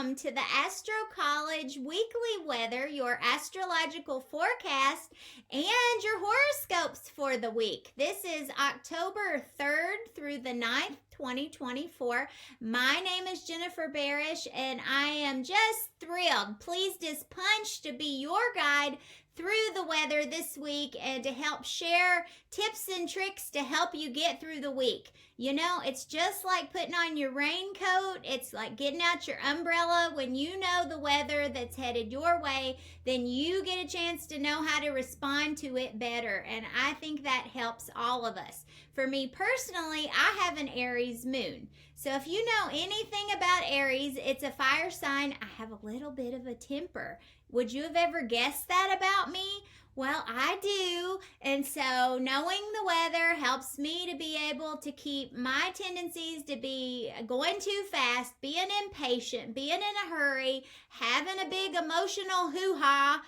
welcome to the Astro College Weekly Weather, your astrological forecast, and your horoscopes for the week. This is October 3rd through the 9th, 2024. My name is Jennifer Barish, and I am just thrilled, pleased as punch, to be your guide through the weather this week and to help share tips and tricks to help you get through the week. You know, it's just like putting on your raincoat. It's like getting out your umbrella. When you know the weather that's headed your way, then you get a chance to know how to respond to it better. And I think that helps all of us. For me personally, I have an Aries moon. So if you know anything about Aries, it's a fire sign. I have a little bit of a temper. Would you have ever guessed that about me? Well, I do. And so knowing the weather helps me to be able to keep my tendencies to be going too fast, being impatient, being in a hurry, having a big emotional hoo-ha.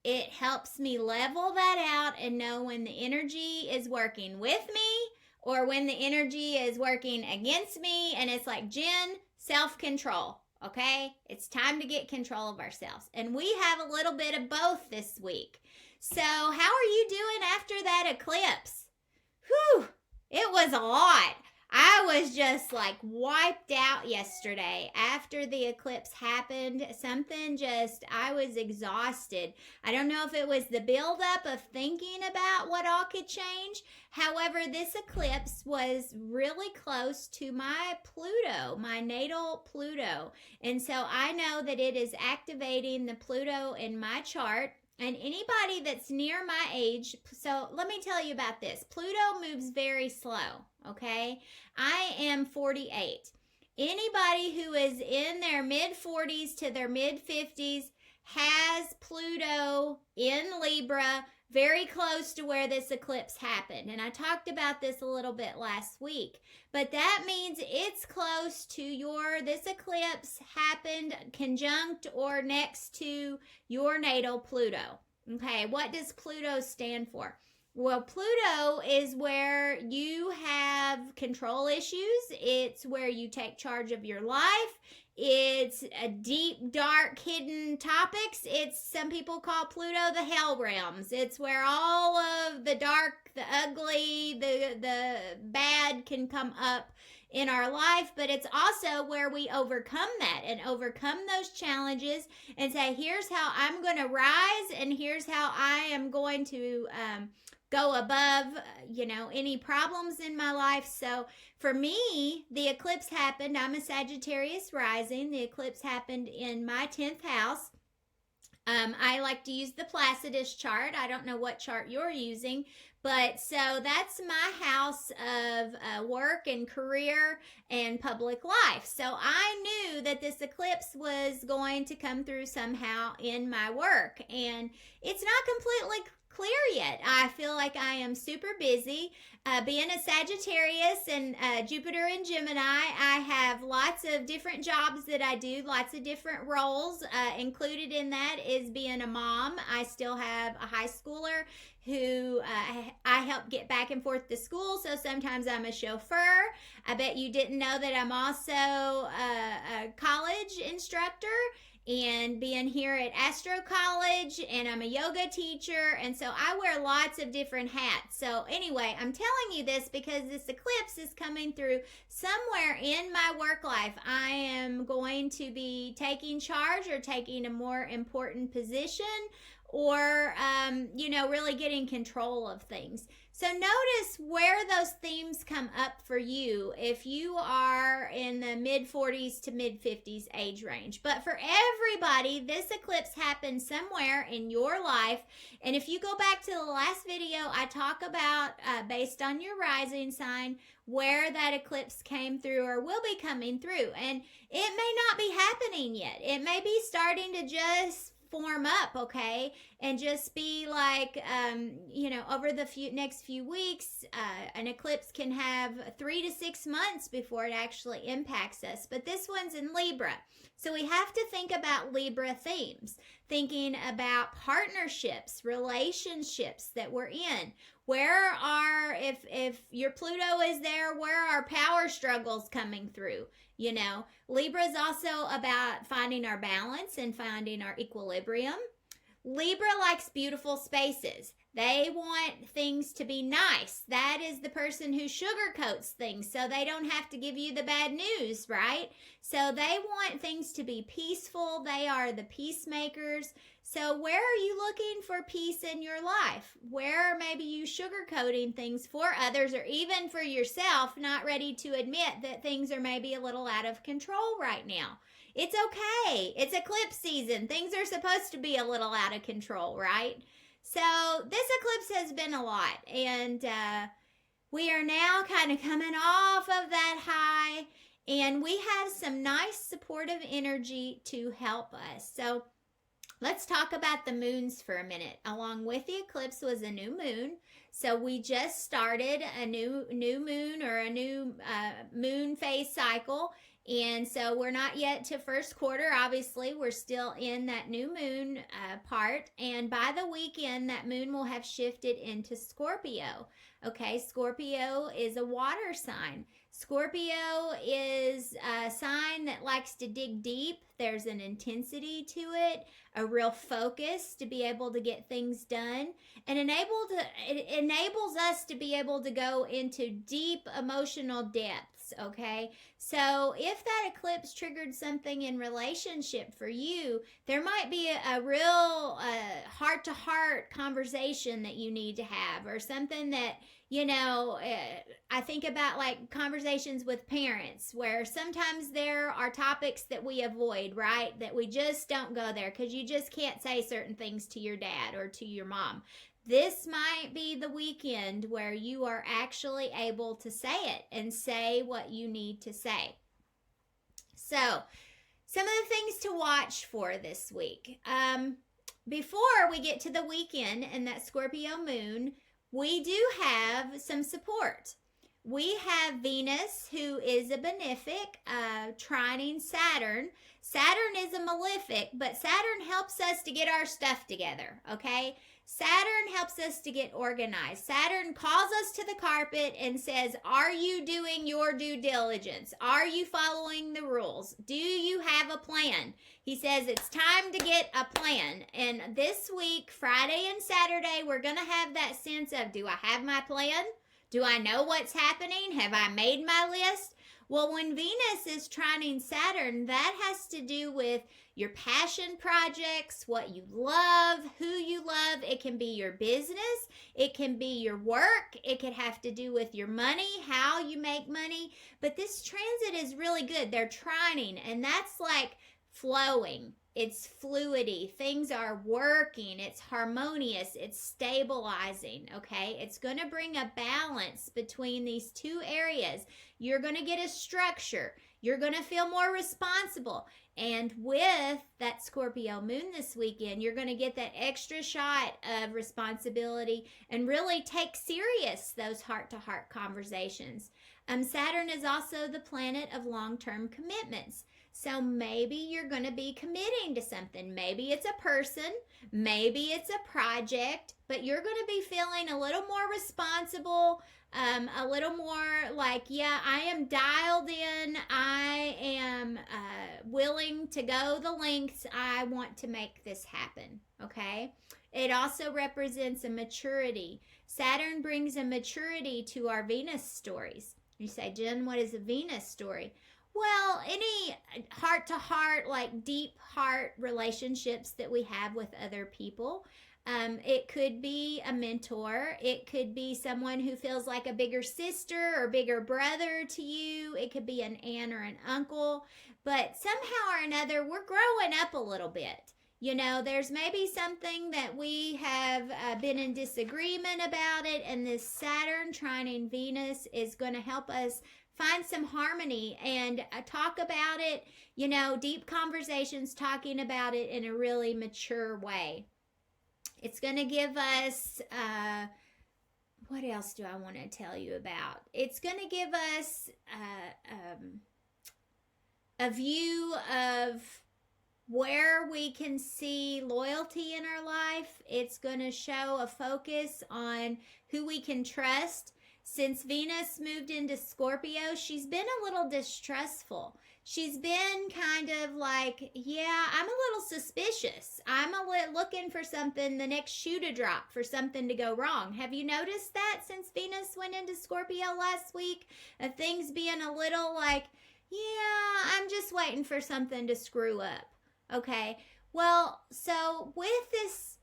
It helps me level that out and know when the energy is working with me or when the energy is working against me. And it's like, Jen, self-control. Okay, it's time to get control of ourselves. And we have a little bit of both this week. So how are you doing after that eclipse? Whew, it was a lot. I was just like wiped out yesterday after the eclipse happened. I was exhausted. I don't know if it was the buildup of thinking about what all could change. However, this eclipse was really close to my Pluto, my natal Pluto. And so I know that it is activating the Pluto in my chart. And anybody that's near my age, so let me tell you about this. Pluto moves very slow, okay? I am 48. Anybody who is in their mid-40s to their mid-50s has Pluto in Libra, very close to where this eclipse happened. And I talked about this a little bit last week. But that means it's close to this eclipse happened conjunct or next to your natal Pluto. Okay, what does Pluto stand for? Well, Pluto is where you have control issues. It's where you take charge of your life. It's a deep, dark, hidden topics. Some people call Pluto the hell realms. It's where all of the dark, the ugly, the bad can come up in our life, but it's also where we overcome that and overcome those challenges and say, here's how I'm going to rise and here's how I am going to go above, any problems in my life. So for me, the eclipse happened. I'm a Sagittarius rising. The eclipse happened in my 10th house. I like to use the Placidus chart. I don't know what chart you're using, but so that's my house of work and career and public life. So I knew that this eclipse was going to come through somehow in my work, and it's not completely clear yet. I feel like I am super busy. Being a Sagittarius and Jupiter in Gemini, I have lots of different jobs that I do, lots of different roles. Included in that is being a mom. I still have a high schooler who I help get back and forth to school, so sometimes I'm a chauffeur. I bet you didn't know that I'm also a college instructor, and being here at Astro College, and I'm a yoga teacher, and so I wear lots of different hats. So anyway, I'm telling you this because this eclipse is coming through somewhere in my work life. I am going to be taking charge or taking a more important position, or really getting control of things. So notice where those themes come up for you if you are in the mid-40s to mid-50s age range. But for everybody, this eclipse happened somewhere in your life. And if you go back to the last video, I talk about, based on your rising sign, where that eclipse came through or will be coming through. And it may not be happening yet. It may be starting to just form up, okay? and just be like, over the next few weeks, an eclipse can have 3 to 6 months before it actually impacts us. But this one's in Libra. So we have to think about Libra themes, thinking about partnerships, relationships that we're in. Where are, if your Pluto is there, where are power struggles coming through? Libra is also about finding our balance and finding our equilibrium. Libra likes beautiful spaces. They want things to be nice. That is the person who sugarcoats things so they don't have to give you the bad news, right? So they want things to be peaceful. They are the peacemakers. So where are you looking for peace in your life? Where maybe you sugarcoating things for others or even for yourself, not ready to admit that things are maybe a little out of control right now? It's okay. It's eclipse season. Things are supposed to be a little out of control, right? So this eclipse has been a lot, and we are now kind of coming off of that high, and we have some nice supportive energy to help us. So let's talk about the moons for a minute. Along with the eclipse was a new moon. So we just started a new moon or a new moon phase cycle. And so we're not yet to first quarter. Obviously, we're still in that new moon part. And by the weekend, that moon will have shifted into Scorpio. Okay, Scorpio is a water sign. Scorpio is a sign that likes to dig deep. There's an intensity to it, a real focus to be able to get things done, and it enables us to be able to go into deep emotional depths, okay? So if that eclipse triggered something in relationship for you, there might be a real heart-to-heart conversation that you need to have, or something that, I think about like conversations with parents where sometimes there are topics that we avoid, right? That we just don't go there because you just can't say certain things to your dad or to your mom. This might be the weekend where you are actually able to say it and say what you need to say. So, some of the things to watch for this week. Before we get to the weekend and that Scorpio moon, we do have some support. We have Venus, who is a benefic, trining Saturn. Saturn is a malefic, but Saturn helps us to get our stuff together, okay? Saturn helps us to get organized. Saturn calls us to the carpet and says, are you doing your due diligence? Are you following the rules? Do you have a plan? He says it's time to get a plan. And this week, Friday and Saturday, we're going to have that sense of, do I have my plan? Do I know what's happening? Have I made my list? Well, when Venus is trining Saturn, that has to do with your passion projects, what you love, who you love. It can be your business. It can be your work. It could have to do with your money, how you make money. But this transit is really good. They're trining, and that's like flowing. It's fluidity. Things are working. It's harmonious. It's stabilizing, okay? It's going to bring a balance between these two areas. You're going to get a structure. You're going to feel more responsible. And with that Scorpio moon this weekend, you're going to get that extra shot of responsibility and really take serious those heart-to-heart conversations. Saturn is also the planet of long-term commitments. So maybe you're going to be committing to something. Maybe it's a person, maybe it's a project, but you're going to be feeling a little more responsible, a little more like, yeah, I am dialed in. I am willing to go the lengths. I want to make this happen, okay? It also represents a maturity. Saturn brings a maturity to our Venus stories. You say, Jen, what is a Venus story? Well, any heart-to-heart, like deep heart relationships that we have with other people. It could be a mentor. It could be someone who feels like a bigger sister or bigger brother to you. It could be an aunt or an uncle. But somehow or another, we're growing up a little bit. There's maybe something that we have been in disagreement about it, and this Saturn trining Venus is going to help us find some harmony and talk about it, deep conversations talking about it in a really mature way. It's going to give us, what else do I want to tell you about? It's going to give us a view of where we can see loyalty in our life. It's going to show a focus on who we can trust. Since Venus moved into Scorpio, she's been a little distrustful. She's been kind of like, yeah, I'm a little suspicious. I'm looking for something, the next shoe to drop, for something to go wrong. Have you noticed that since Venus went into Scorpio last week? Of things being a little like, yeah, I'm just waiting for something to screw up. Okay, well, so with this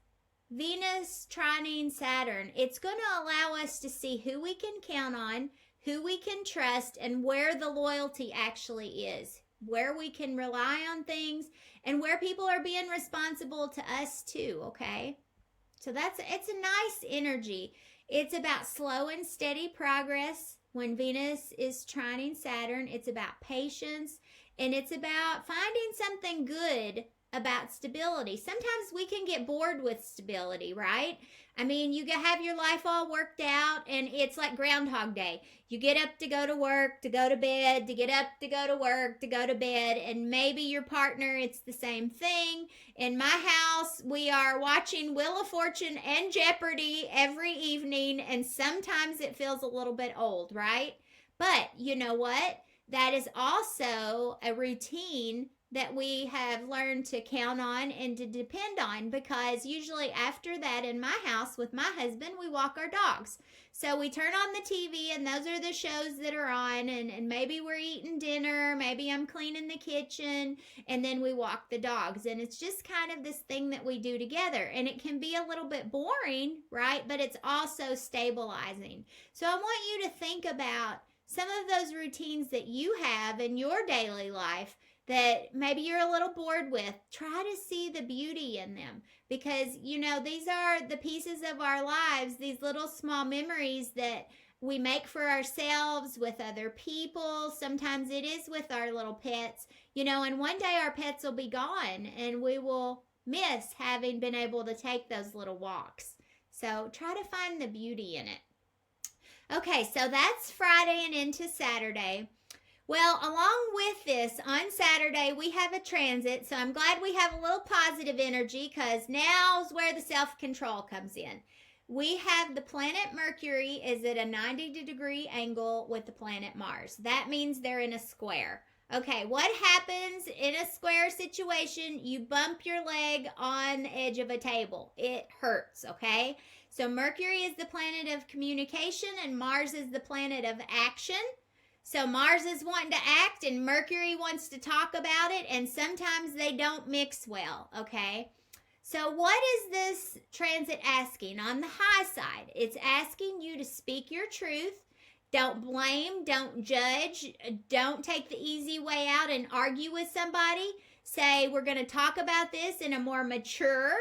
Venus trining Saturn, it's going to allow us to see who we can count on, who we can trust, and where the loyalty actually is, where we can rely on things, and where people are being responsible to us too, okay? So it's a nice energy. It's about slow and steady progress. When Venus is trining Saturn, it's about patience, and it's about finding something good about stability. Sometimes we can get bored with stability, right? I mean, you have your life all worked out, and it's like Groundhog Day. You get up to go to work, to go to bed, to get up to go to work, to go to bed, and maybe your partner, it's the same thing. In my house, we are watching Wheel of Fortune and Jeopardy every evening, and sometimes it feels a little bit old, right? But you know what? That is also a routine that we have learned to count on and to depend on, because usually after that in my house with my husband, we walk our dogs. So we turn on the TV, and those are the shows that are on, and maybe we're eating dinner, maybe I'm cleaning the kitchen, and then we walk the dogs. And it's just kind of this thing that we do together, and it can be a little bit boring, right? But it's also stabilizing. So I want you to think about some of those routines that you have in your daily life that maybe you're a little bored with. Try to see the beauty in them, because, you know, these are the pieces of our lives, these little small memories that we make for ourselves, with other people. Sometimes it is with our little pets, you know, and one day our pets will be gone, and we will miss having been able to take those little walks. So try to find the beauty in it. Okay, so that's Friday and into Saturday. Well, along with this, on Saturday, we have a transit, so I'm glad we have a little positive energy, because now's where the self-control comes in. We have the planet Mercury is at a 90-degree angle with the planet Mars. That means they're in a square. Okay, what happens in a square situation? You bump your leg on the edge of a table. It hurts, okay? So Mercury is the planet of communication, and Mars is the planet of action. So Mars is wanting to act, and Mercury wants to talk about it, and sometimes they don't mix well, okay? So what is this transit asking? On the high side, it's asking you to speak your truth. Don't blame, don't judge, don't take the easy way out and argue with somebody. Say, we're going to talk about this in a more mature,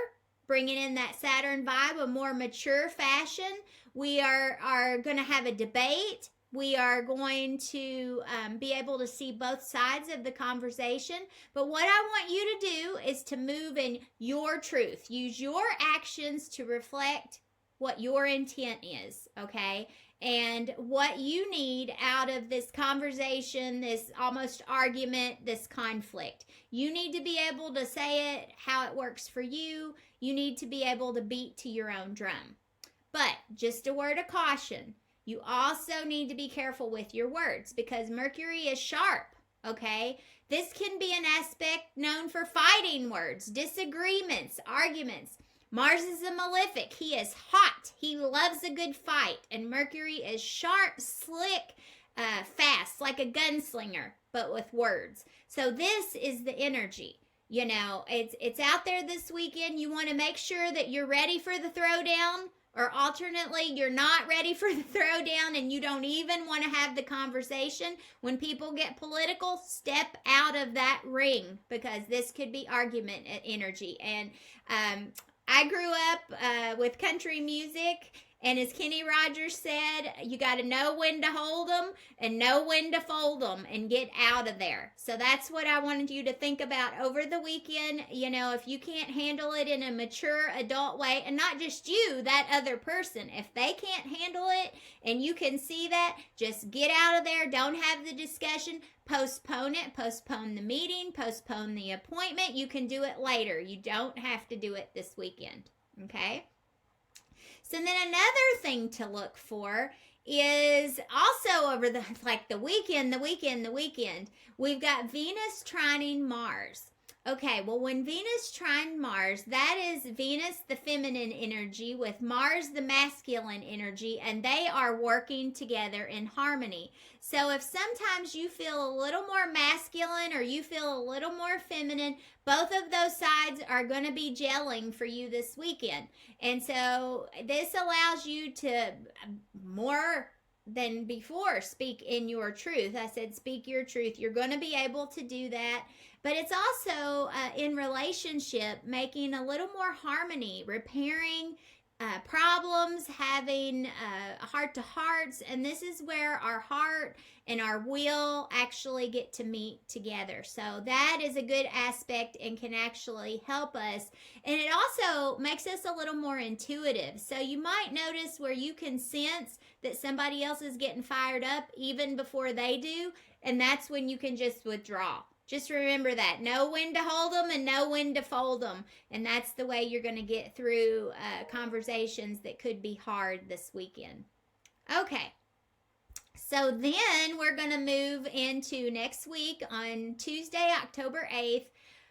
bringing in that Saturn vibe, a more mature fashion. We are going to have a debate. We are going to be able to see both sides of the conversation. But what I want you to do is to move in your truth. Use your actions to reflect what your intent is, okay? And what you need out of this conversation, this almost argument, this conflict. You need to be able to say it how it works for you. You need to be able to beat to your own drum. But just a word of caution. You also need to be careful with your words, because Mercury is sharp, okay? This can be an aspect known for fighting words, disagreements, arguments. Mars is a malefic. He is hot. He loves a good fight. And Mercury is sharp, slick, fast, like a gunslinger, but with words. So this is the energy. You know, it's out there this weekend. You want to make sure that you're ready for the throwdown. Or alternately, you're not ready for the throwdown and you don't even want to have the conversation. When people get political, step out of that ring, because this could be argument energy. And I grew up with country music, And as Kenny Rogers said, you got to know when to hold them and know when to fold them and get out of there. So that's what I wanted you to think about over the weekend. You know, if you can't handle it in a mature adult way, and not just you, that other person, if they can't handle it and you can see that, just get out of there. Don't have the discussion. Postpone it. Postpone the meeting. Postpone the appointment. You can do it later. You don't have to do it this weekend. Okay? So then another thing to look for is also over the weekend, we've got Venus trining Mars. Okay, well, when Venus trine Mars, that is Venus, the feminine energy, with Mars, the masculine energy, and they are working together in harmony. So if sometimes you feel a little more masculine or you feel a little more feminine, both of those sides are going to be gelling for you this weekend. And so this allows you to more than before speak in your truth. I said speak your truth. You're going to be able to do that. But it's also in relationship, making a little more harmony, repairing problems, having heart-to-hearts. And this is where our heart and our will actually get to meet together. So that is a good aspect and can actually help us. And it also makes us a little more intuitive. So you might notice where you can sense that somebody else is getting fired up even before they do. And that's when you can just withdraw. Just remember that. Know when to hold them and know when to fold them. And that's the way you're going to get through conversations that could be hard this weekend. Okay. So then we're going to move into next week on Tuesday, October 8th.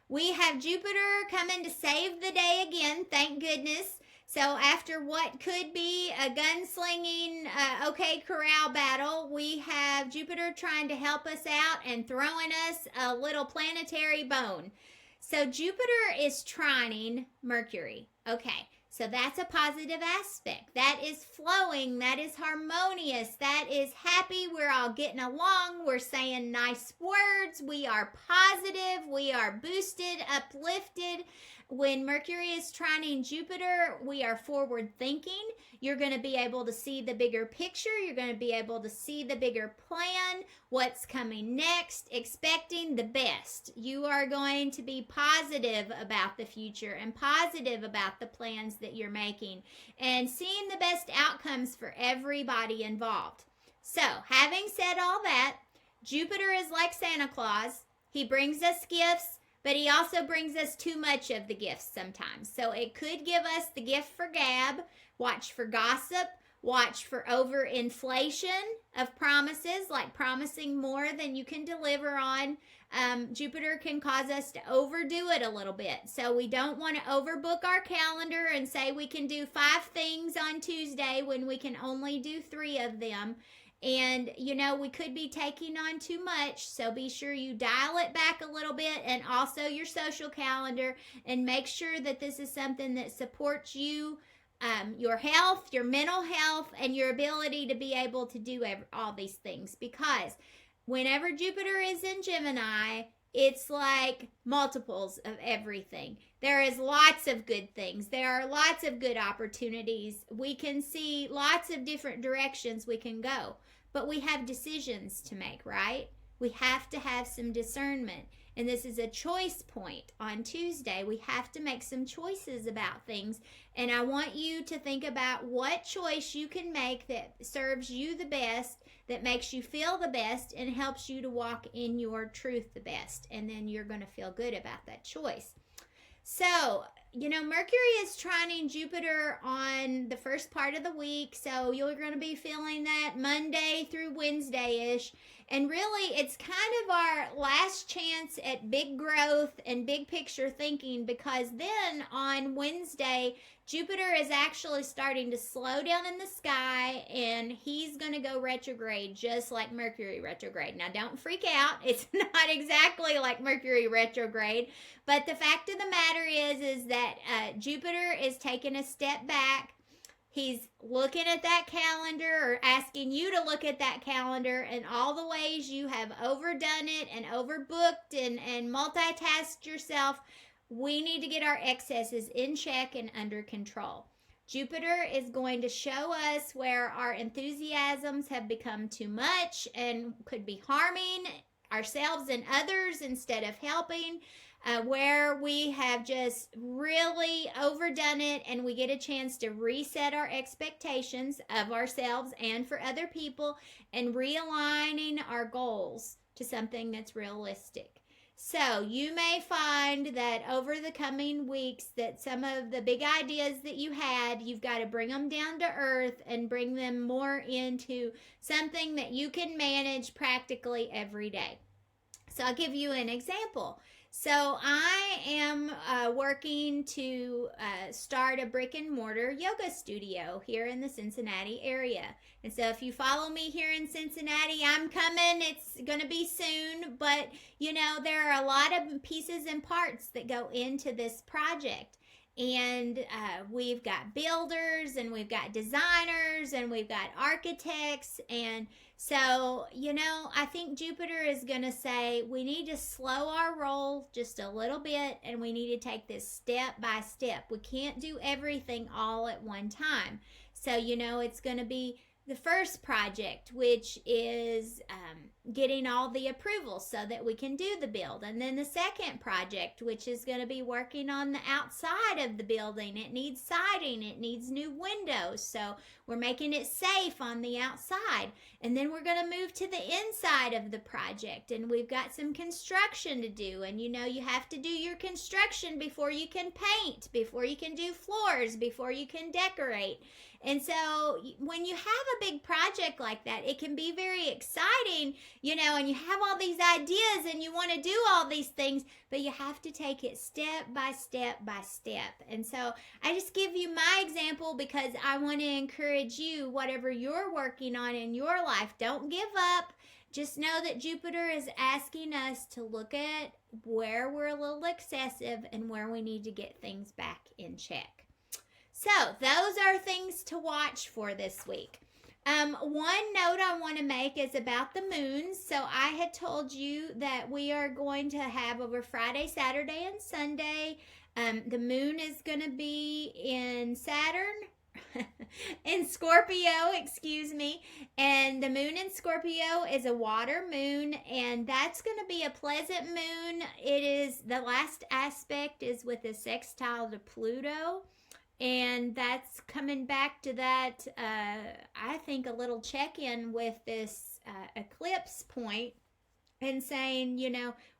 We have Jupiter coming to save the day again. Thank goodness. So after what could be a gunslinging, OK Corral battle, we have Jupiter trying to help us out and throwing us a little planetary bone. So Jupiter is trining Mercury. Okay, so that's a positive aspect. That is flowing. That is harmonious. That is happy. We're all getting along. We're saying nice words. We are positive. We are boosted, uplifted. When Mercury is trining Jupiter, we are forward thinking. You're going to be able to see the bigger picture. You're going to be able to see the bigger plan, what's coming next, expecting the best. You are going to be positive about the future and positive about the plans that you're making and seeing the best outcomes for everybody involved. So, having said all that, Jupiter is like Santa Claus. He brings us gifts, but he also brings us too much of the gifts sometimes. So it could give us the gift for gab. Watch for gossip. Watch for overinflation of promises, like promising more than you can deliver on. Jupiter can cause us to overdo it a little bit. So we don't want to overbook our calendar and say we can do 5 things on Tuesday when we can only do 3 of them. And, you know, we could be taking on too much, so be sure you dial it back a little bit, and also your social calendar, and make sure that this is something that supports you, your health, your mental health, and your ability to be able to do all these things. Because whenever Jupiter is in Gemini, it's like multiples of everything. There is lots of good things. There are lots of good opportunities. We can see lots of different directions we can go. But we have decisions to make, right? We have to have some discernment. And this is a choice point on Tuesday. We have to make some choices about things. And I want you to think about what choice you can make that serves you the best, that makes you feel the best, and helps you to walk in your truth the best. And then you're going to feel good about that choice. So, you know, Mercury is trining Jupiter on the first part of the week. So you're going to be feeling that Monday through Wednesday-ish. And really, it's kind of our last chance at big growth and big picture thinking, because then on Wednesday, Jupiter is actually starting to slow down in the sky, and he's going to go retrograde just like Mercury retrograde. Now, don't freak out. It's not exactly like Mercury retrograde, but the fact of the matter is that Jupiter is taking a step back. He's looking at that calendar, or asking you to look at that calendar, and all the ways you have overdone it and overbooked and multitasked yourself. We need to get our excesses in check and under control. Jupiter is going to show us where our enthusiasms have become too much and could be harming ourselves and others instead of helping. Where we have just really overdone it, and we get a chance to reset our expectations of ourselves and for other people, and realigning our goals to something that's realistic. So you may find that over the coming weeks that some of the big ideas that you had, you've got to bring them down to earth and bring them more into something that you can manage practically every day. So I'll give you an example. So I am working to start a brick and mortar yoga studio here in the Cincinnati area. And so if you follow me here in Cincinnati, I'm coming. It's going to be soon. But, there are a lot of pieces and parts that go into this project. And we've got builders, and we've got designers, and we've got architects. And so, I think Jupiter is going to say we need to slow our roll just a little bit, and we need to take this step by step. We can't do everything all at one time. So, it's going to be the first project, which is getting all the approvals so that we can do the build. And then the second project, which is going to be working on the outside of the building. It needs siding. It needs new windows. So we're making it safe on the outside. And then we're going to move to the inside of the project. And we've got some construction to do. And you have to do your construction before you can paint, before you can do floors, before you can decorate. And so when you have a big project like that, it can be very exciting, and you have all these ideas and you want to do all these things, but you have to take it step by step by step. And so I just give you my example because I want to encourage you, whatever you're working on in your life, don't give up. Just know that Jupiter is asking us to look at where we're a little excessive and where we need to get things back in check. So those are things to watch for this week. One note I want to make is about the moons. So I had told you that we are going to have over Friday, Saturday, and Sunday. The moon is going to be in Saturn, in Scorpio, and the moon in Scorpio is a water moon, and that's going to be a pleasant moon. It is, the last aspect is with a sextile to Pluto. And that's coming back to that, I think, a little check-in with this eclipse point and saying,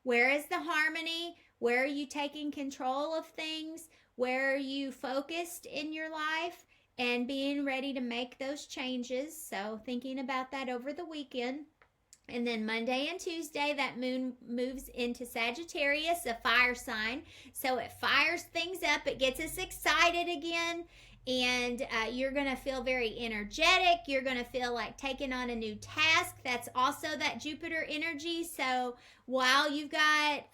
where is the harmony? Where are you taking control of things? Where are you focused in your life? And being ready to make those changes. So thinking about that over the weekend. And then Monday and Tuesday, that moon moves into Sagittarius, a fire sign. So it fires things up. It gets us excited again. And you're going to feel very energetic. You're going to feel like taking on a new task. That's also that Jupiter energy. So while you've got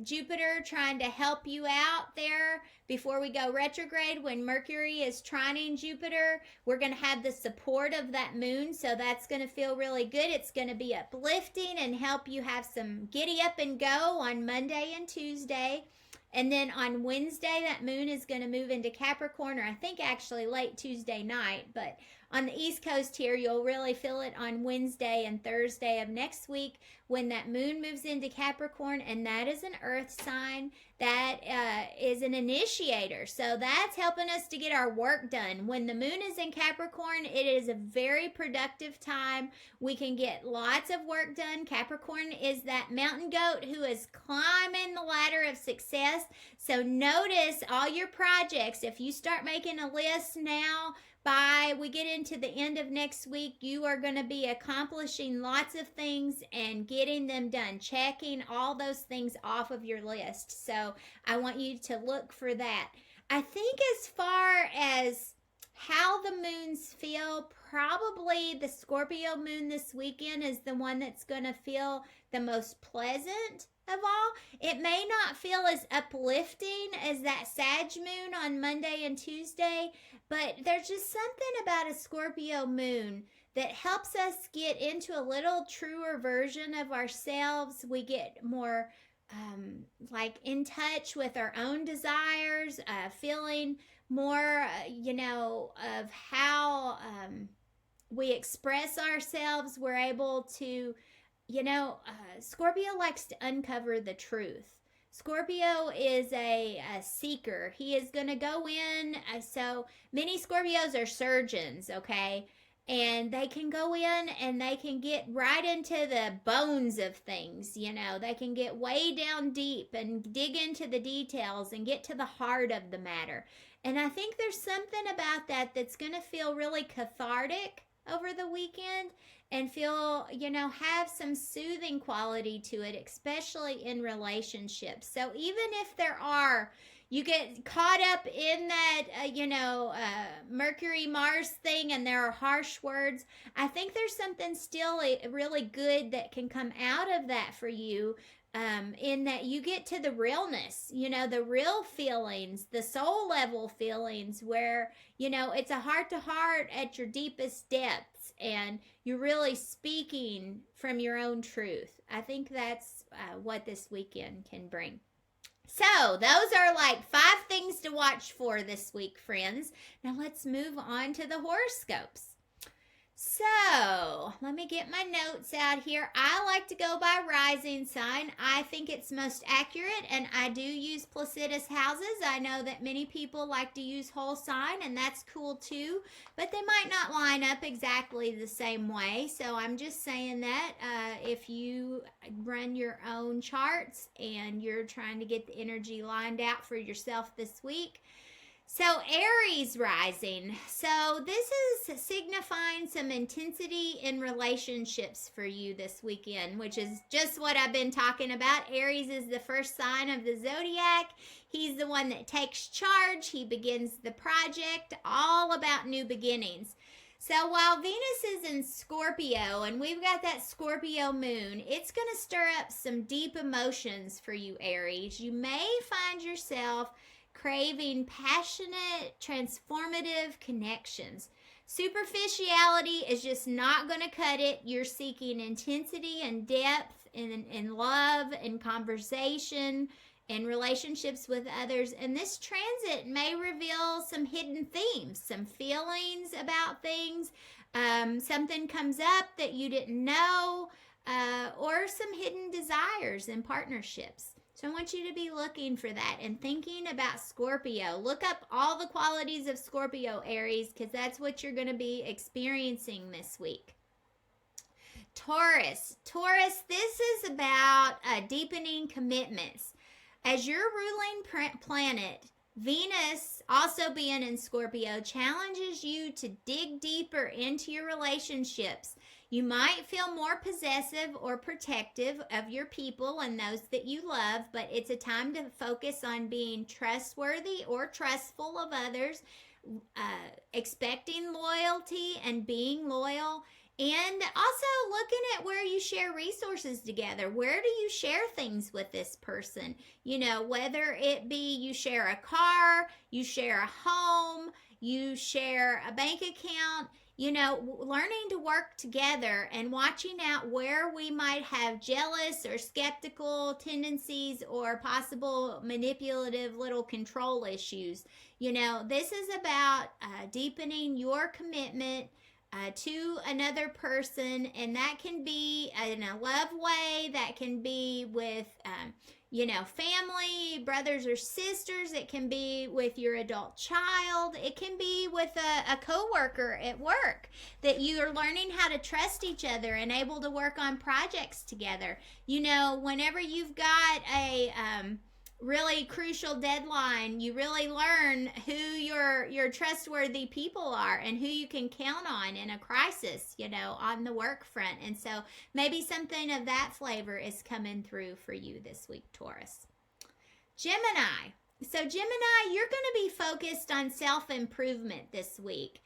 Jupiter trying to help you out there before we go retrograde, when Mercury is trining Jupiter, we're going to have the support of that moon. So that's going to feel really good. It's going to be uplifting and help you have some giddy up and go on Monday and Tuesday. And then on Wednesday, that moon is going to move into Capricorn, or I think actually late Tuesday night. But on the East Coast here, you'll really feel it on Wednesday and Thursday of next week when that moon moves into Capricorn. And that is an earth sign. That is an initiator. So that's helping us to get our work done. When the moon is in Capricorn, it is a very productive time. We can get lots of work done. Capricorn is that mountain goat who is climbing the ladder of success. So notice all your projects. If you start making a list now, by we get into the end of next week, you are going to be accomplishing lots of things and getting them done, checking all those things off of your list. So I want you to look for that. I think as far as how the moons feel, probably the Scorpio moon this weekend is the one that's going to feel the most pleasant of all. It may not feel as uplifting as that Sag moon on Monday and Tuesday, but there's just something about a Scorpio moon that helps us get into a little truer version of ourselves. We get more like in touch with our own desires, feeling more, of how we express ourselves. We're able to, Scorpio likes to uncover the truth. Scorpio is a seeker. He is going to go in. So many Scorpios are surgeons, okay? And they can go in and they can get right into the bones of things. They can get way down deep and dig into the details and get to the heart of the matter. And I think there's something about that that's going to feel really cathartic over the weekend and feel, have some soothing quality to it, especially in relationships. So even if you get caught up in that, Mercury Mars thing and there are harsh words, I think there's something still really good that can come out of that for you. In that you get to the realness, the real feelings, the soul level feelings where, it's a heart to heart at your deepest depths and you're really speaking from your own truth. I think that's what this weekend can bring. So, those are like 5 things to watch for this week, friends. Now, let's move on to the horoscopes. So, let me get my notes out here. I like to go by rising sign. I think it's most accurate, and I do use Placidus houses. I know that many people like to use whole sign, and that's cool too, but they might not line up exactly the same way. So, I'm just saying that if you run your own charts and you're trying to get the energy lined out for yourself this week. So Aries rising. So this is signifying some intensity in relationships for you this weekend, which is just what I've been talking about. Aries is the first sign of the zodiac. He's the one that takes charge. He begins the project, all about new beginnings. So while Venus is in Scorpio and we've got that Scorpio moon, it's going to stir up some deep emotions for you, Aries. You may find yourself craving passionate, transformative connections. Superficiality is just not going to cut it. You're seeking intensity and depth in love and conversation and relationships with others. And this transit may reveal some hidden themes, some feelings about things. Something comes up that you didn't know, or some hidden desires and partnerships. So I want you to be looking for that and thinking about Scorpio. Look up all the qualities of Scorpio, Aries, because that's what you're going to be experiencing this week. Taurus, this is about deepening commitments. As your ruling planet, Venus, also being in Scorpio, challenges you to dig deeper into your relationships. You might feel more possessive or protective of your people and those that you love, but it's a time to focus on being trustworthy or trustful of others, expecting loyalty and being loyal, and also looking at where you share resources together. Where do you share things with this person? Whether it be you share a car, you share a home, you share a bank account, learning to work together and watching out where we might have jealous or skeptical tendencies or possible manipulative little control issues. This is about deepening your commitment to another person, and that can be in a love way, that can be with family, brothers or sisters. It can be with your adult child. It can be with a coworker at work that you are learning how to trust each other and able to work on projects together. Whenever you've got a really crucial deadline, you really learn who your trustworthy people are and who you can count on in a crisis, on the work front. And so maybe something of that flavor is coming through for you this week, Taurus. Gemini. So Gemini, you're going to be focused on self-improvement this week.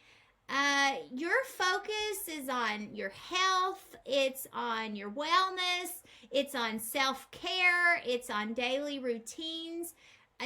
Your focus is on your health, it's on your wellness, it's on self-care, it's on daily routines.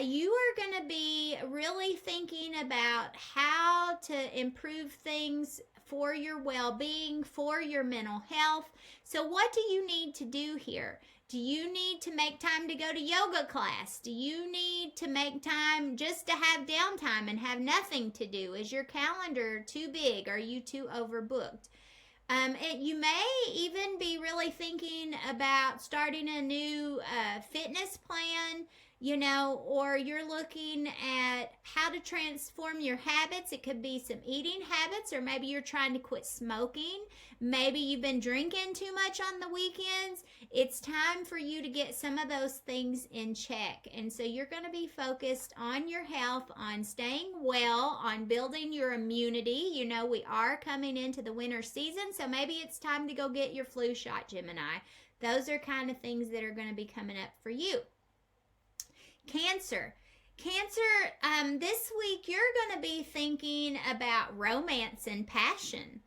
You are going to be really thinking about how to improve things for your well-being, for your mental health. So what do you need to do here? Do you need to make time to go to yoga class? Do you need to make time just to have downtime and have nothing to do? Is your calendar too big? Are you too overbooked? And you may even be really thinking about starting a new fitness plan, or you're looking at how to transform your habits. It could be some eating habits, or maybe you're trying to quit smoking. Maybe you've been drinking too much on the weekends. It's time for you to get some of those things in check. And so you're going to be focused on your health, on staying well, on building your immunity. We are coming into the winter season, so maybe it's time to go get your flu shot, Gemini. Those are kind of things that are going to be coming up for you. Cancer, this week you're going to be thinking about romance and passion,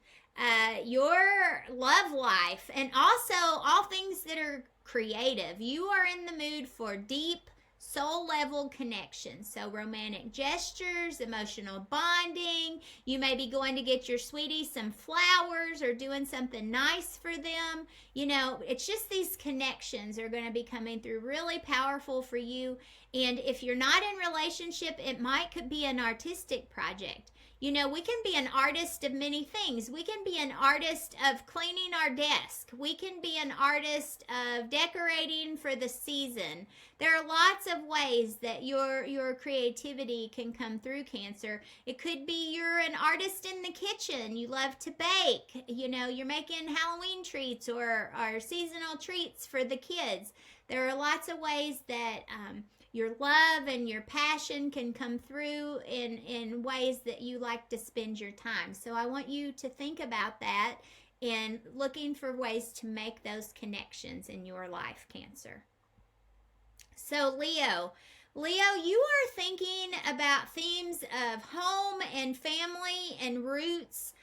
your love life, and also all things that are creative. You are in the mood for deep soul level connection. So romantic gestures, emotional bonding. You may be going to get your sweetie some flowers or doing something nice for them. It's just these connections are going to be coming through really powerful for you. And if you're not in relationship, it could be an artistic project. We can be an artist of many things. We can be an artist of cleaning our desk. We can be an artist of decorating for the season. There are lots of ways that your creativity can come through, Cancer. It could be you're an artist in the kitchen. You love to bake. You're making Halloween treats or seasonal treats for the kids. There are lots of ways that your love and your passion can come through in ways that you like to spend your time. So I want you to think about that and looking for ways to make those connections in your life, Cancer. So Leo, you are thinking about themes of home and family and roots.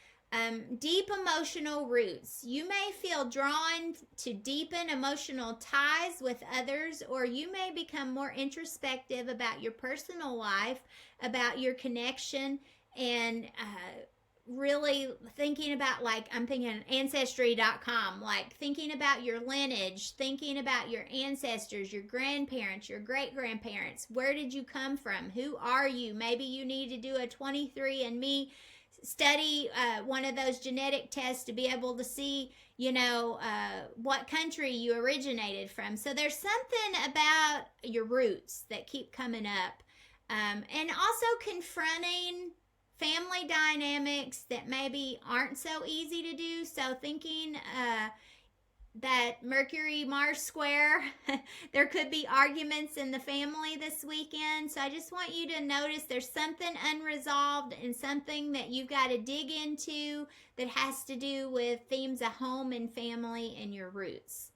Deep emotional roots. You may feel drawn to deepen emotional ties with others, or you may become more introspective about your personal life, about your connection, and really thinking about, I'm thinking Ancestry.com, thinking about your lineage, thinking about your ancestors, your grandparents, your great-grandparents. Where did you come from? Who are you? Maybe you need to do a 23andMe study, one of those genetic tests to be able to see, what country you originated from. So there's something about your roots that keep coming up. And also confronting family dynamics that maybe aren't so easy to do. So thinking that Mercury-Mars square, there could be arguments in the family this weekend. So I just want you to notice there's something unresolved and something that you've got to dig into that has to do with themes of home and family and your roots.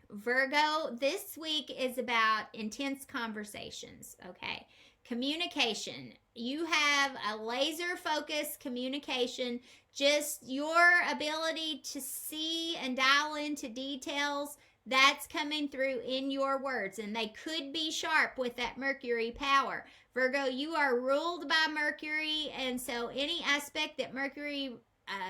Virgo, this week is about intense conversations, okay? Communication. You have a laser-focused communication. Just your ability to see and dial into details, that's coming through in your words. And they could be sharp with that Mercury power. Virgo, you are ruled by Mercury. And so any aspect that Mercury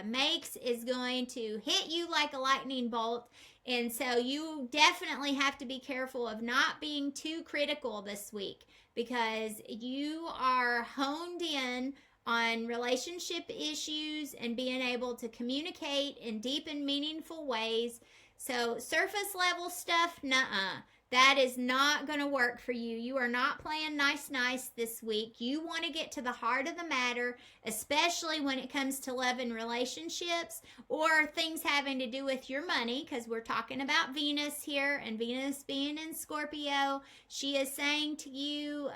makes is going to hit you like a lightning bolt. And so you definitely have to be careful of not being too critical this week, because you are honed in on relationship issues and being able to communicate in deep and meaningful ways. So surface level stuff, nuh-uh. That is not going to work for you. You are not playing nice this week. You want to get to the heart of the matter, especially when it comes to love and relationships or things having to do with your money, because we're talking about Venus here, and Venus being in Scorpio. She is saying to you,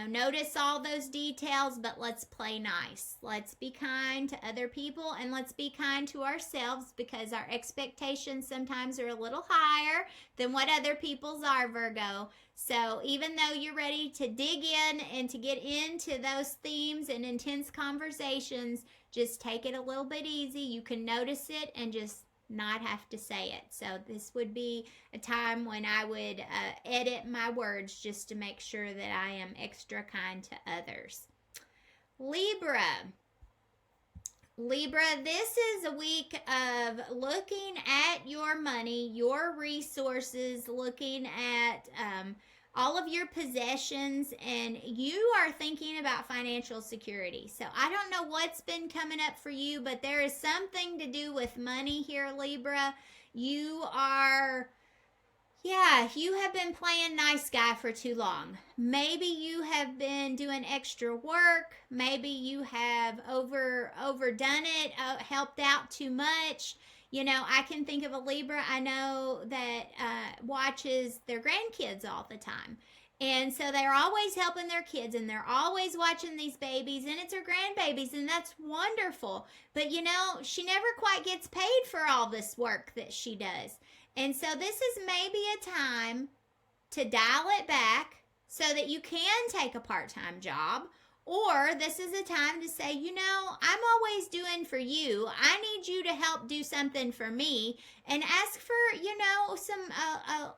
notice all those details, but let's play nice. Let's be kind to other people, and let's be kind to ourselves, because our expectations sometimes are a little higher than what other people's are, Virgo. So even though you're ready to dig in and to get into those themes and intense conversations, just take it a little bit easy. You can notice it and just not have to say it. So this would be a time when I would edit my words just to make sure that I am extra kind to others. Libra. Libra, this is a week of looking at your money, your resources, looking at all of your possessions, and you are thinking about financial security. So I don't know what's been coming up for you, but there is something to do with money here, Libra. You are Yeah, you have been playing nice guy for too long. Maybe you have been doing extra work. Maybe you have overdone it, helped out too much. I can think of a Libra I know that watches their grandkids all the time. And so they're always helping their kids and they're always watching these babies and it's her grandbabies and that's wonderful. But she never quite gets paid for all this work that she does. And so this is maybe a time to dial it back so that you can take a part-time job. Or this is a time to say, I'm always doing for you. I need you to help do something for me and ask for, some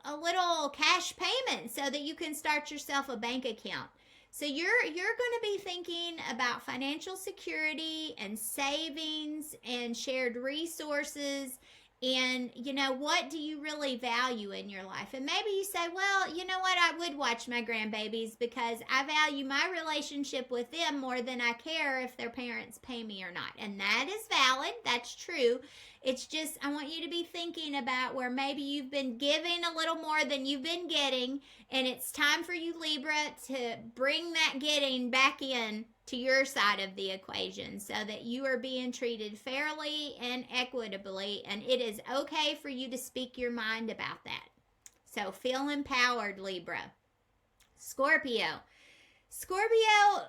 a little cash payment so that you can start yourself a bank account. So you're going to be thinking about financial security and savings and shared resources. And, what do you really value in your life? And maybe you say, well, you know what? I would watch my grandbabies because I value my relationship with them more than I care if their parents pay me or not. And that is valid. That's true. It's just, I want you to be thinking about where maybe you've been giving a little more than you've been getting. And it's time for you, Libra, to bring that getting back in to your side of the equation so that you are being treated fairly and equitably, and it is okay for you to speak your mind about that. So feel empowered, Libra. Scorpio,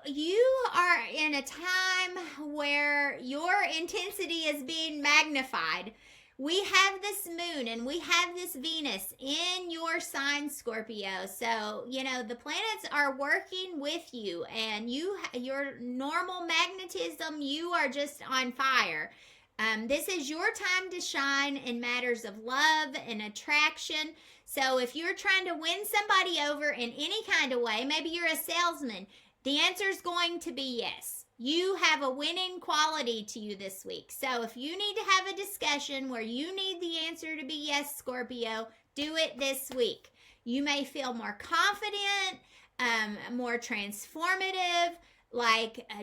you are in a time where your intensity is being magnified. We have this moon and we have this Venus in your sign, Scorpio. So, the planets are working with you and your normal magnetism, you are just on fire. This is your time to shine in matters of love and attraction. So if you're trying to win somebody over in any kind of way, maybe you're a salesman, the answer is going to be yes. You have a winning quality to you this week. So if you need to have a discussion where you need the answer to be yes, Scorpio, do it this week. You may feel more confident, more transformative,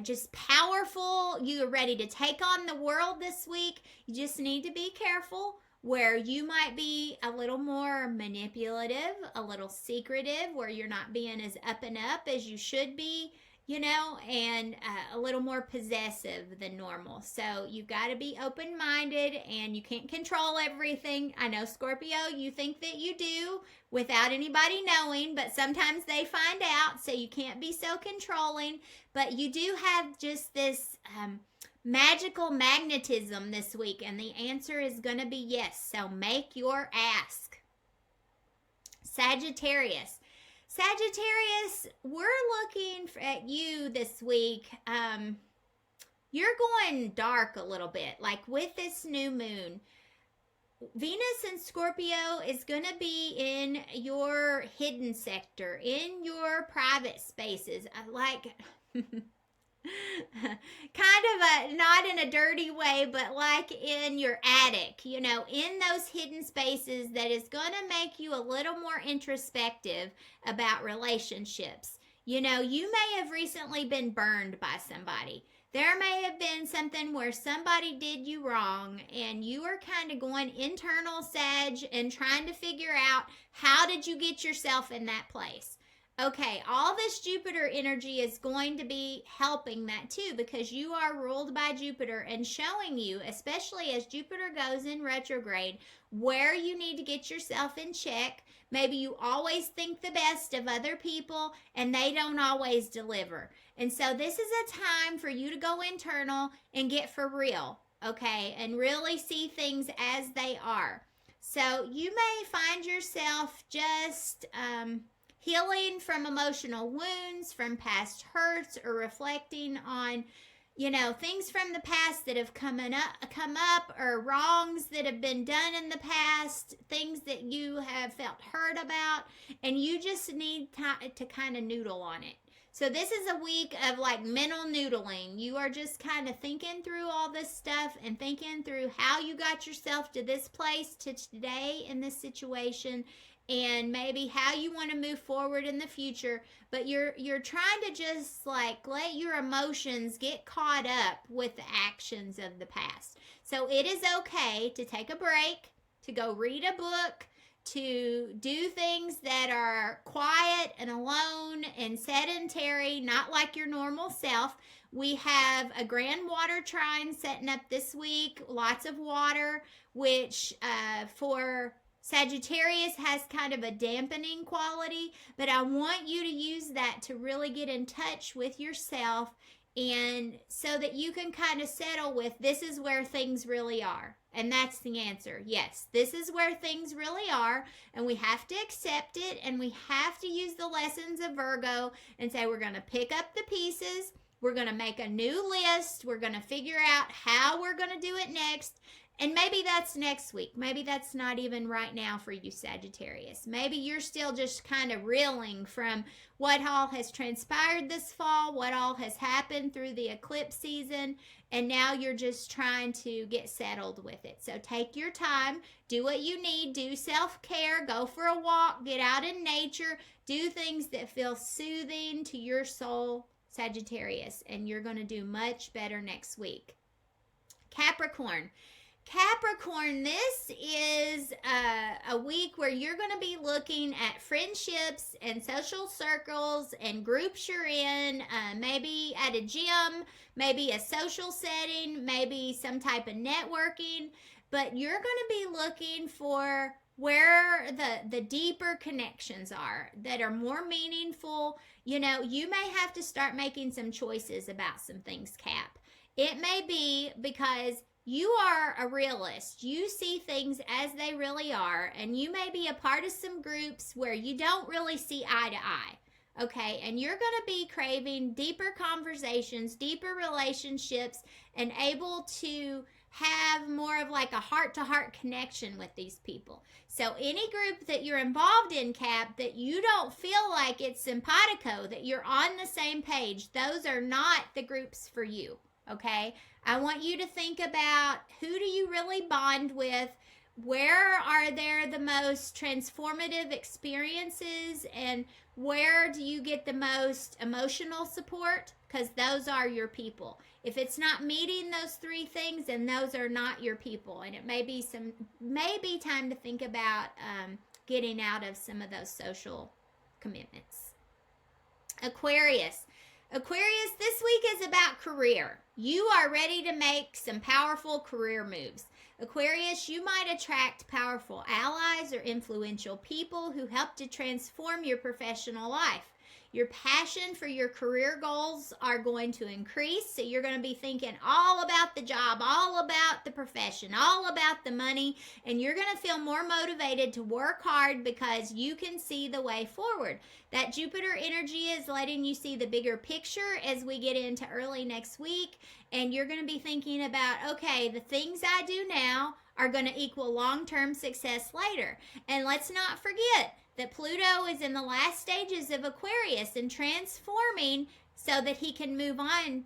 just powerful. You are ready to take on the world this week. You just need to be careful where you might be a little more manipulative, a little secretive, where you're not being as up and up as you should be. And a little more possessive than normal. So you've got to be open-minded and you can't control everything. I know, Scorpio, you think that you do without anybody knowing, but sometimes they find out, so you can't be so controlling. But you do have just this magical magnetism this week, and the answer is going to be yes. So make your ask. Sagittarius, we're looking at you this week. You're going dark a little bit, like with this new moon. Venus in Scorpio is going to be in your hidden sector, in your private spaces. Kind of not in a dirty way, but like in your attic, in those hidden spaces, that is going to make you a little more introspective about relationships. You may have recently been burned by somebody. There may have been something where somebody did you wrong and you are kind of going internal, Sag, and trying to figure out how did you get yourself in that place. Okay, all this Jupiter energy is going to be helping that too, because you are ruled by Jupiter and showing you, especially as Jupiter goes in retrograde, where you need to get yourself in check. Maybe you always think the best of other people and they don't always deliver. And so this is a time for you to go internal and get for real, okay, and really see things as they are. So you may find yourself just healing from emotional wounds, from past hurts, or reflecting on, things from the past that have come up, or wrongs that have been done in the past, things that you have felt hurt about, and you just need to kind of noodle on it. So this is a week of like mental noodling. You are just kind of thinking through all this stuff and thinking through how you got yourself to this place, to today in this situation, and maybe how you want to move forward in the future. But you're trying to just like let your emotions get caught up with the actions of the past. So it is okay to take a break, to go read a book, to do things that are quiet and alone and sedentary, not like your normal self. We have a grand water trine setting up this week, lots of water, which for Sagittarius has kind of a dampening quality, but I want you to use that to really get in touch with yourself, and so that you can kind of settle with, this is where things really are. And that's the answer. Yes, this is where things really are, and we have to accept it, and we have to use the lessons of Virgo and say, we're going to pick up the pieces, we're going to make a new list, we're going to figure out how we're going to do it next. And maybe that's next week. Maybe that's not even right now for you, Sagittarius. Maybe you're still just kind of reeling from what all has transpired this fall, what all has happened through the eclipse season, and now you're just trying to get settled with it. So take your time, do what you need, do self-care, go for a walk, get out in nature, do things that feel soothing to your soul, Sagittarius, and you're going to do much better next week. Capricorn, this is a week where you're going to be looking at friendships and social circles and groups you're in, maybe at a gym, maybe a social setting, maybe some type of networking, but you're going to be looking for where the deeper connections are that are more meaningful. You know, you may have to start making some choices about some things, Cap. It may be because you are a realist. You see things as they really are, and you may be a part of some groups where you don't really see eye to eye, okay? And you're going to be craving deeper conversations, deeper relationships, and able to have more of like a heart-to-heart connection with these people. So any group that you're involved in, Cap, that you don't feel like it's simpatico, that you're on the same page, those are not the groups for you, okay? I want you to think about, who do you really bond with? Where are there the most transformative experiences? And where do you get the most emotional support? Because those are your people. If it's not meeting those three things, then those are not your people. And it may be time to think about getting out of some of those social commitments. Aquarius, this week is about career. You are ready to make some powerful career moves. Aquarius, you might attract powerful allies or influential people who help to transform your professional life. Your passion for your career goals are going to increase, so you're going to be thinking all about the job, all about the profession, all about the money, and you're going to feel more motivated to work hard because you can see the way forward. That Jupiter energy is letting you see the bigger picture as we get into early next week, and you're going to be thinking about, okay, the things I do now are going to equal long-term success later. And let's not forget that Pluto is in the last stages of Aquarius and transforming so that he can move on,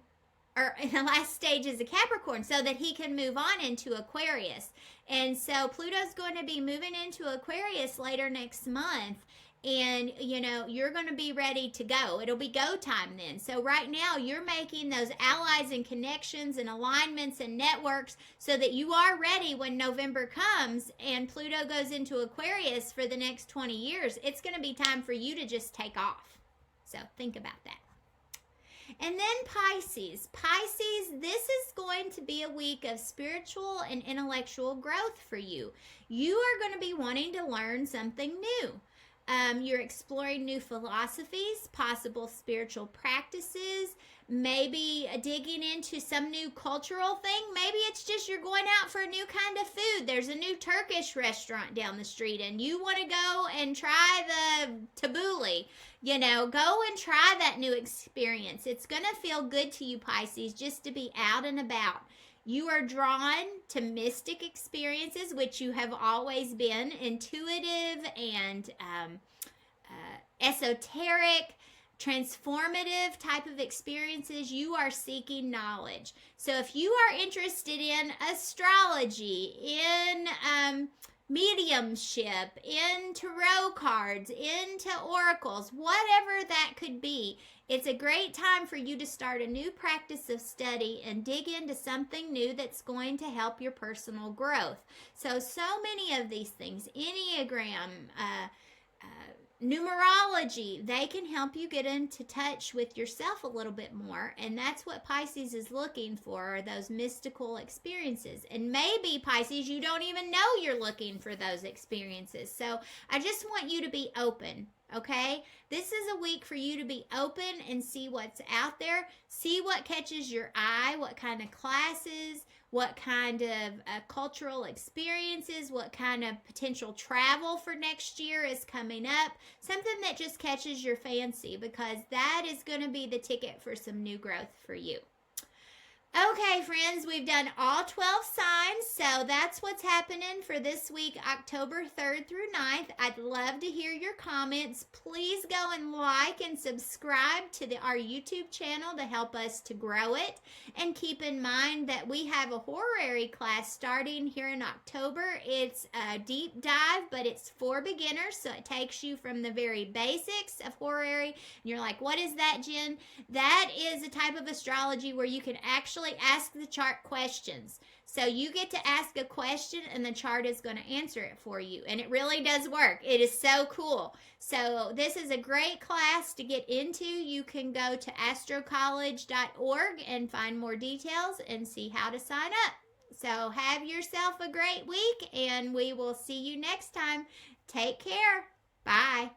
or in the last stages of Capricorn, so that he can move on into Aquarius. And so Pluto's going to be moving into Aquarius later next month. And, you know, you're going to be ready to go. It'll be go time then. So right now you're making those allies and connections and alignments and networks so that you are ready when November comes and Pluto goes into Aquarius for the next 20 years. It's going to be time for you to just take off. So think about that. And then Pisces, this is going to be a week of spiritual and intellectual growth for you. You are going to be wanting to learn something new. You're exploring new philosophies, possible spiritual practices, maybe digging into some new cultural thing. Maybe it's just you're going out for a new kind of food. There's a new Turkish restaurant down the street and you want to go and try the tabbouleh. You know, go and try that new experience. It's going to feel good to you, Pisces, just to be out and about. You are drawn to mystic experiences, which you have always been, intuitive and esoteric, transformative type of experiences, you are seeking knowledge. So if you are interested in astrology, in mediumship, in tarot cards, into oracles, whatever that could be, it's a great time for you to start a new practice of study and dig into something new that's going to help your personal growth. So many of these things, Enneagram, numerology, they can help you get into touch with yourself a little bit more. And that's what Pisces is looking for, are those mystical experiences. And maybe, Pisces, you don't even know you're looking for those experiences. So I just want you to be open. Okay, this is a week for you to be open and see what's out there. See what catches your eye, what kind of classes, what kind of cultural experiences, what kind of potential travel for next year is coming up. Something that just catches your fancy, because that is going to be the ticket for some new growth for you. Okay, friends, we've done all 12 signs, so that's what's happening for this week, October 3rd through 9th. I'd love to hear your comments. Please go and like and subscribe to our YouTube channel to help us to grow it. And keep in mind that we have a horary class starting here in October. It's a deep dive, but it's for beginners, so it takes you from the very basics of horary. And you're like, what is that, Jen? That is a type of astrology where you can actually ask the chart questions. So you get to ask a question and the chart is going to answer it for you. And it really does work. It is so cool. So this is a great class to get into. You can go to astrocollege.org and find more details and see how to sign up. So have yourself a great week, and we will see you next time. Take care. Bye.